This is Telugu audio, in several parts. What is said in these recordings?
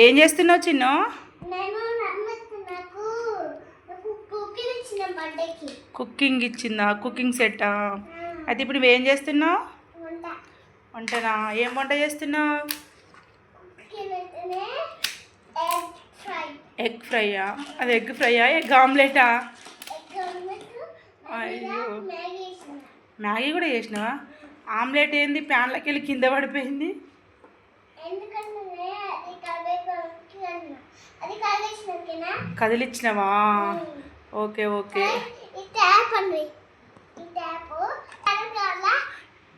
ఏం చేస్తున్నావు చిన్ను? కుకింగ్ ఇచ్చిందా? కుకింగ్ సెట్టా? అయితే ఇప్పుడు నువ్వేం చేస్తున్నావు? వంటనా? ఏం వంట చేస్తున్నావు? ఎగ్ ఫ్రైయా? అది ఎగ్ ఫ్రైయా, ఎగ్ ఆమ్లెటా? అయ్యో, మ్యాగీ కూడా చేసినావా? ఆమ్లెట్ ఏంది ప్యాన్లోకి వెళ్ళి కింద పడిపోయింది? కదిలిచ్చినవా? Okay okay.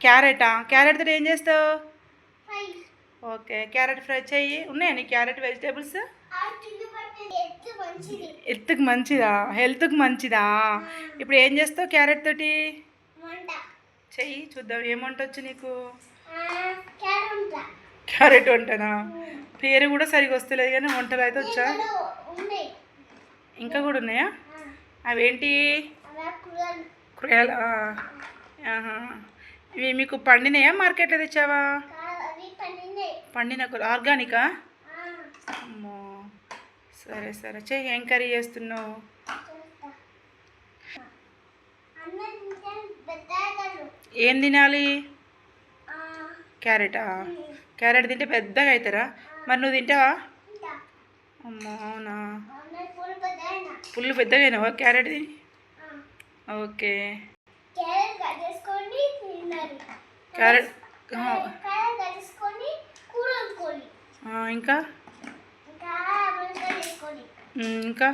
క్యారెటా? క్యారెట్ తోటి ఏం చేస్తావు? ఓకే, క్యారెట్ ఫ్రై చెయ్యి. ఉన్నాయా నీ క్యారెట్ వెజిటేబుల్స్? హెల్త్కి మంచిదా? హెల్త్కి మంచిదా? ఇప్పుడు ఏం చేస్తావు క్యారెట్ తోటి? చెయ్యి చూద్దాం, ఏం వంట వచ్చు నీకు? క్యారెట్ వంటనా? పేరు కూడా సరిగా వస్తలేదు కానీ వంటలు అయితే వచ్చా? ఇంకా కూడా ఉన్నాయా? అవేంటి? కూరగాయలా? ఇవి మీకు పండినాయా, మార్కెట్లో తెచ్చావా? పండిన కూర. ఆర్గానికా? అమ్మో, సరే సరే చెయ్యి. ఏం కర్రీ చేస్తున్నావు? ఏం తినాలి? క్యారెటా? క్యారెట్ తింటే పెద్దగా అవుతారా? మరి నువ్వు తింటావా? అమ్మో, అవునా? ఫుల్ పెద్దగా అయినావా క్యారెట్ తిని? ఓకే. క్యారెట్ ఇంకా ఇంకా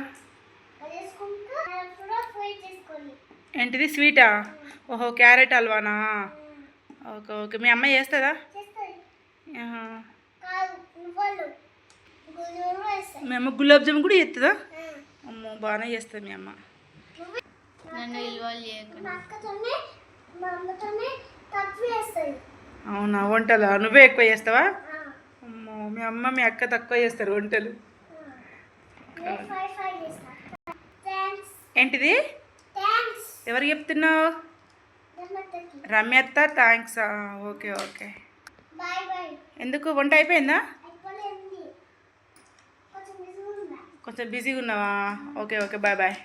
ఏంటిది? స్వీటా? ఓహో, క్యారెట్ హల్వానా? Okay okay. మీ అమ్మ చేస్తుందా? మీ అమ్మ గులాబ్ జామున్ కూడా చేస్తుందా? అమ్మో, బాగానే చేస్తుంది మీ అమ్మ. అవునా? వంటలా నువ్వే ఎక్కువ చేస్తావా? అమ్మో, మీ అమ్మ మీ అక్క తక్కువ చేస్తారు వంటలు. ఏంటిది? ఎవరు చెప్తున్నావు? రమ్యత్త థ్యాంక్సా? Okay okay. ఎందుకు? వంట అయిపోయిందా? కొంచెం బిజీగా ఉన్నావా? Okay okay, bye bye.